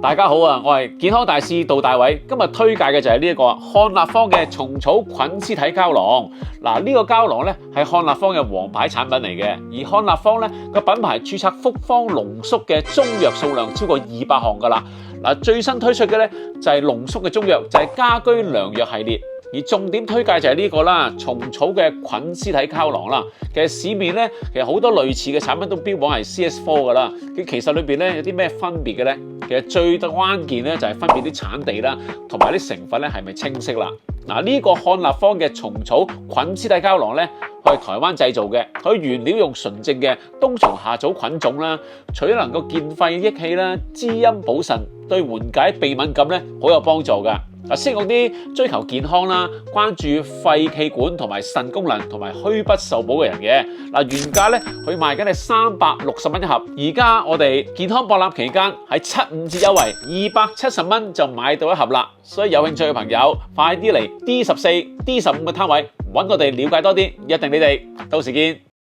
大家好啊，我係健康大使杜大偉，今日推介嘅就係呢一個漢立方嘅蟲草菌絲體膠囊。嗱，呢個膠囊咧係漢立方嘅王牌產品嚟嘅，而漢立方咧個品牌註冊複方濃縮嘅中藥數量超過200項㗎啦。嗱，最新推出嘅咧就係濃縮嘅中藥，就係家居良藥系列。而重點推介就係呢個啦，蟲草嘅菌絲體膠囊啦。其實市面咧，其實好多類似嘅產品都標榜係 CS4 㗎啦。其實裏邊咧有啲咩分別嘅咧？其實最關鍵咧就係分別啲產地啦，同埋啲成分咧係咪清晰啦。嗱，呢個漢立方嘅蟲草菌絲體膠囊咧，佢係台灣製造嘅，佢原料用純正嘅冬蟲夏草菌種啦，除咗能夠健肺益氣啦、滋陰補腎，對緩解鼻敏感咧好有幫助㗎。嗱，適用啲追求健康啦、關注肺氣管同埋腎功能同埋虛不受補嘅人嘅。嗱，原價咧佢賣緊係360蚊一盒，而家我哋健康博覽期間喺75折優惠，270蚊就買到一盒啦。所以有興趣嘅朋友，快啲嚟 D14、D15嘅攤位揾我哋了解多啲，約定你哋，到時見。